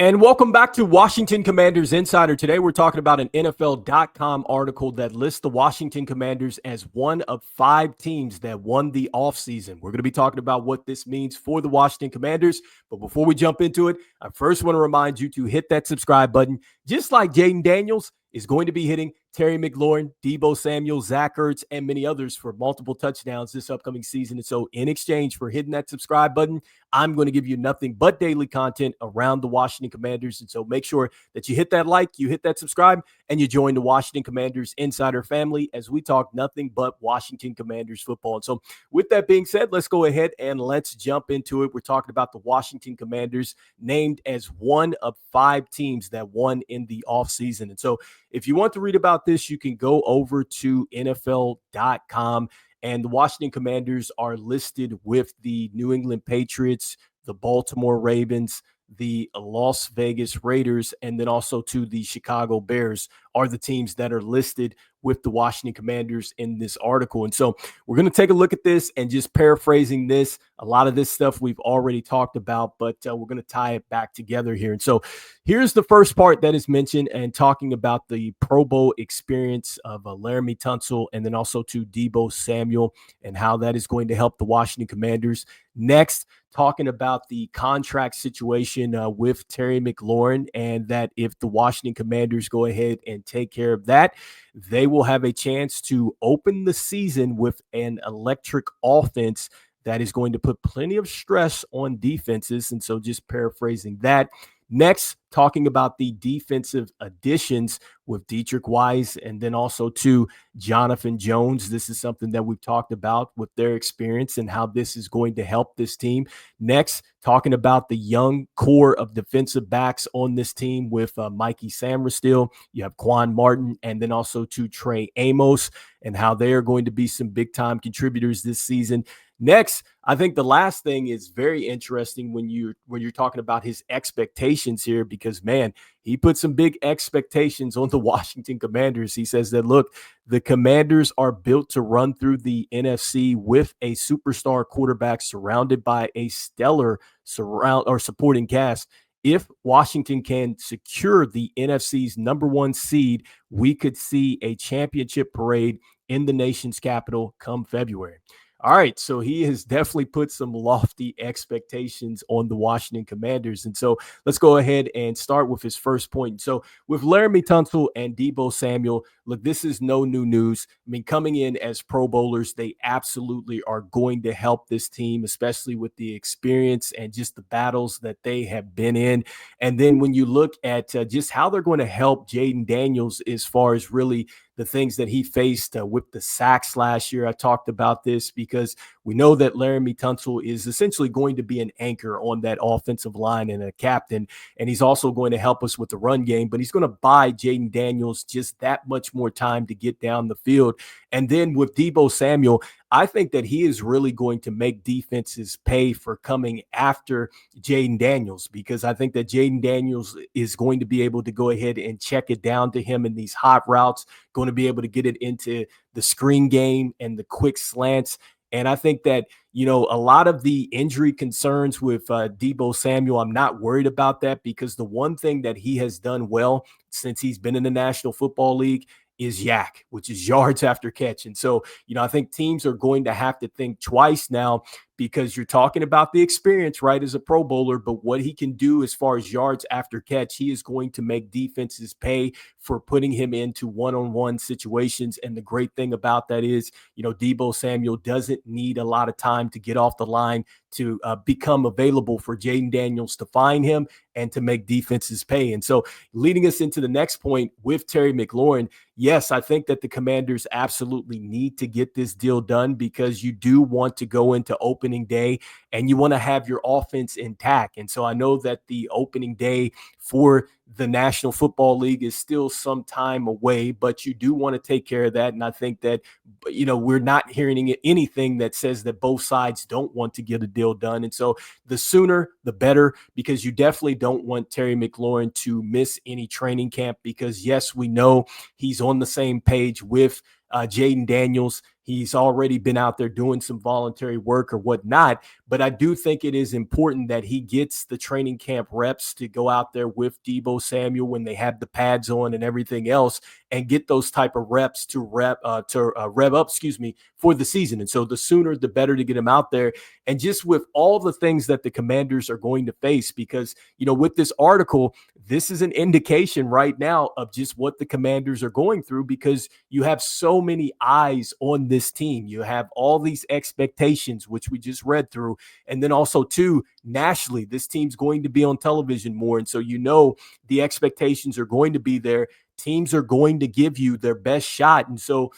And welcome back to Washington Commanders Insider. Today we're talking about an NFL.com article that lists the Washington Commanders as one of 5 teams that won the offseason. We're going to be talking about what this means for the Washington Commanders. But before we jump into it, I first want to remind you to hit that subscribe button. Just like Jayden Daniels is going to be hitting Terry McLaurin, Deebo Samuel, Zach Ertz, and many others for multiple touchdowns this upcoming season. And so in exchange for hitting that subscribe button, I'm going to give you nothing but daily content around the Washington Commanders. And so make sure that you hit that like, you hit that subscribe, and you join the Washington Commanders Insider family as we talk nothing but Washington Commanders football. And so with that being said, let's go ahead and let's jump into it. We're talking about the Washington Commanders, named as one of 5 teams that won in the offseason. And so if you want to read about this, you can go over to NFL.com. And the Washington Commanders are listed with the New England Patriots, the Baltimore Ravens, the Las Vegas Raiders, and then also to the Chicago Bears are the teams that are listed with the Washington Commanders in this article. And so we're going to take a look at this and just paraphrasing this. A lot of this stuff we've already talked about, but we're going to tie it back together here. And so here's the first part that is mentioned and talking about the Pro Bowl experience of Laremy Tunsil and then also to Deebo Samuel and how that is going to help the Washington Commanders. Next, talking about the contract situation with Terry McLaurin and that if the Washington Commanders go ahead and take care of that, they will have a chance to open the season with an electric offense that is going to put plenty of stress on defenses. And so just paraphrasing that. Next, talking about the defensive additions with Dietrich Wise and then also to Jonathan Jones. This is something that we've talked about with their experience and how this is going to help this team. Next, talking about the young core of defensive backs on this team with Mikey Sainristil. You have Quan Martin and then also to Trey Amos and how they are going to be some big-time contributors this season. Next, I think the last thing is very interesting when you're talking about his expectations here because, man, he put some big expectations on the Washington Commanders. He says that, look, the Commanders are built to run through the NFC with a superstar quarterback surrounded by a stellar supporting cast. If Washington can secure the NFC's number 1 seed, we could see a championship parade in the nation's capital come February. All right, so he has definitely put some lofty expectations on the Washington Commanders. And so let's go ahead and start with his first point. So with Laremy Tunsil and Deebo Samuel, look, this is no new news. I mean, coming in as Pro Bowlers, they absolutely are going to help this team, especially with the experience and just the battles that they have been in. And then when you look at just how they're going to help Jayden Daniels as far as really the things that he faced with the sacks last year. I talked about this because we know that Laremy Tunsil is essentially going to be an anchor on that offensive line and a captain, and he's also going to help us with the run game, but he's going to buy Jayden Daniels just that much more time to get down the field. And then with Deebo Samuel, I think that he is really going to make defenses pay for coming after Jayden Daniels because I think that Jayden Daniels is going to be able to go ahead and check it down to him in these hot routes, going to be able to get it into the screen game and the quick slants. And I think that, you know, a lot of the injury concerns with Deebo Samuel, I'm not worried about that because the one thing that he has done well since he's been in the National Football League is YAC, which is yards after catch. And so, you know, I think teams are going to have to think twice now because you're talking about the experience, right, as a Pro Bowler, but what he can do as far as yards after catch, he is going to make defenses pay for putting him into one-on-one situations. And the great thing about that is, you know, Deebo Samuel doesn't need a lot of time to get off the line to become available for Jayden Daniels to find him and to make defenses pay. And so leading us into the next point with Terry McLaurin, yes, I think that the Commanders absolutely need to get this deal done because you do want to go into opening day and you want to have your offense intact. And so I know that the opening day for the National Football League is still some time away, but you do want to take care of that. And I think that, you know, we're not hearing anything that says that both sides don't want to get a deal done. And so the sooner, the better, because you definitely don't want Terry McLaurin to miss any training camp because, yes, we know he's on the same page with Jayden Daniels. He's already been out there doing some voluntary work or whatnot. But I do think it is important that he gets the training camp reps to go out there with Deebo Samuel when they have the pads on and everything else, and get those type of reps to rev up, for the season. And so the sooner, the better to get him out there. And just with all the things that the Commanders are going to face, because, with this article, this is an indication right now of just what the Commanders are going through, because you have so many eyes on this team. You have all these expectations, which we just read through. And then also, too, nationally, this team's going to be on television more. And so, the expectations are going to be there. Teams are going to give you their best shot. And so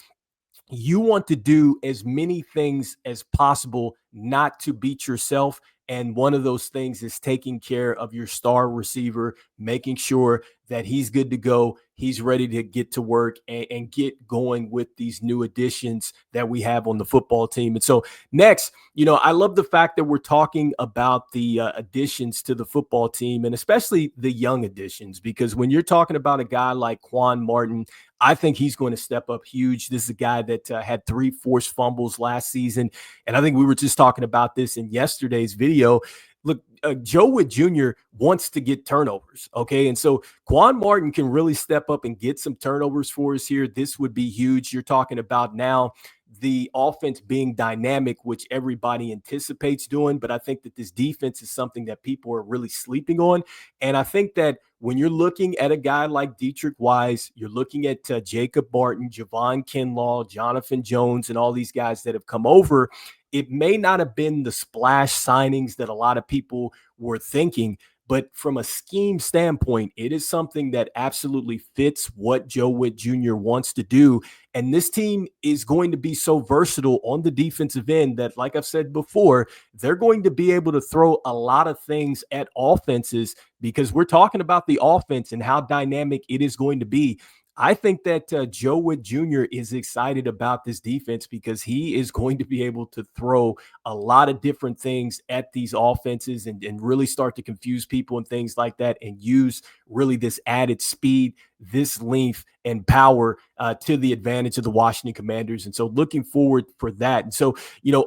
you want to do as many things as possible not to beat yourself. And one of those things is taking care of your star receiver, making sure that he's good to go. He's ready to get to work and get going with these new additions that we have on the football team. And so next, I love the fact that we're talking about the additions to the football team, and especially the young additions, because when you're talking about a guy like Quan Martin, I think he's going to step up huge. This is a guy that had 3 forced fumbles last season. And I think we were just talking about this in yesterday's video. Look, Joe Wood Jr. wants to get turnovers, okay? And so Quan Martin can really step up and get some turnovers for us here. This would be huge. You're talking about now the offense being dynamic, which everybody anticipates doing. But I think that this defense is something that people are really sleeping on. And I think that when you're looking at a guy like Dietrich Wise, you're looking at Jacob Martin, Javon Kinlaw, Jonathan Jones, and all these guys that have come over, it may not have been the splash signings that a lot of people were thinking, but from a scheme standpoint, it is something that absolutely fits what Joe Witt Jr. wants to do. And this team is going to be so versatile on the defensive end that, like I've said before, they're going to be able to throw a lot of things at offenses, because we're talking about the offense and how dynamic it is going to be. I think that Joe Witt Jr. is excited about this defense because he is going to be able to throw a lot of different things at these offenses and really start to confuse people and things like that, and use really this added speed, this length, and power to the advantage of the Washington Commanders. And so looking forward for that. And so,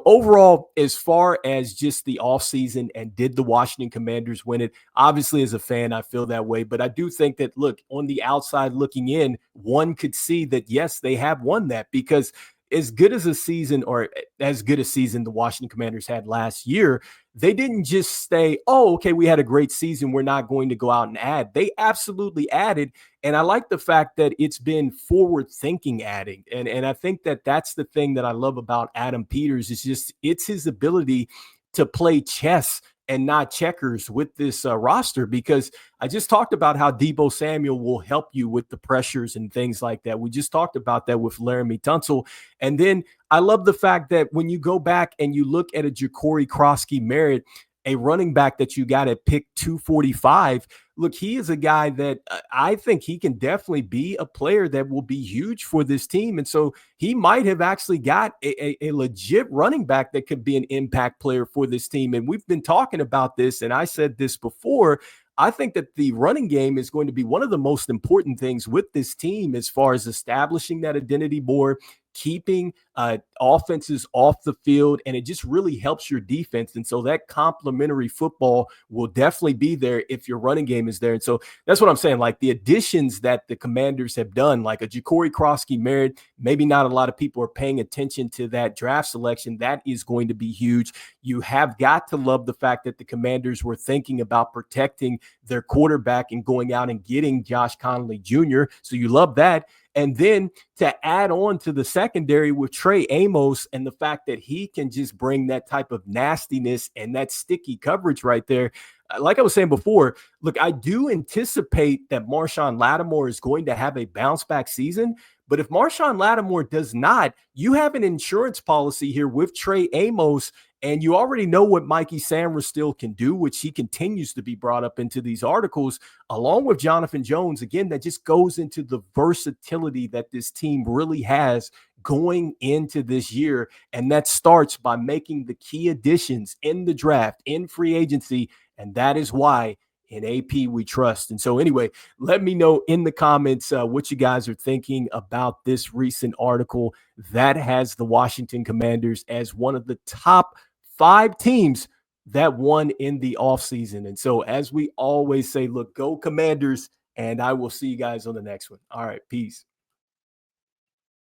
overall, as far as just the offseason and did the Washington Commanders win it, obviously as a fan, I feel that way. But I do think that, look, on the outside looking in, one could see that, yes, they have won that, because as good as a season, or as good a season the Washington Commanders had last year, they didn't just say, oh, okay, we had a great season, we're not going to go out and add. They absolutely added. And I like the fact that it's been forward-thinking adding. And I think that that's the thing that I love about Adam Peters, is just it's his ability to play chess and not checkers with this roster, because I just talked about how Deebo Samuel will help you with the pressures and things like that. We just talked about that with Laremy Tunsil. And then I love the fact that when you go back and you look at a Ja'Cory Krosky-Merritt, a running back that you got at pick 245, look, he is a guy that I think he can definitely be a player that will be huge for this team. And so he might have actually got a legit running back that could be an impact player for this team. And we've been talking about this, and I said this before, I think that the running game is going to be one of the most important things with this team, as far as establishing that identity more, keeping offenses off the field, and it just really helps your defense. And so that complementary football will definitely be there if your running game is there. And so that's what I'm saying. Like the additions that the Commanders have done, like a Ja'Cory Krosky-Merritt, maybe not a lot of people are paying attention to that draft selection. That is going to be huge. You have got to love the fact that the Commanders were thinking about protecting their quarterback and going out and getting Josh Conley Jr. So you love that. And then to add on to the secondary with Trey Amos, and the fact that he can just bring that type of nastiness and that sticky coverage right there. Like I was saying before, look, I do anticipate that Marshawn Lattimore is going to have a bounce back season. But if Marshawn Lattimore does not, you have an insurance policy here with Trey Amos, and you already know what Mikey Sainristil can do, which he continues to be brought up into these articles, along with Jonathan Jones. Again, that just goes into the versatility that this team really has going into this year. And that starts by making the key additions in the draft, in free agency. And that is why In AP, we trust. And so, anyway, let me know in the comments what you guys are thinking about this recent article that has the Washington Commanders as one of the top 5 teams that won in the offseason. And so, as we always say, look, go Commanders, and I will see you guys on the next one. All right, peace.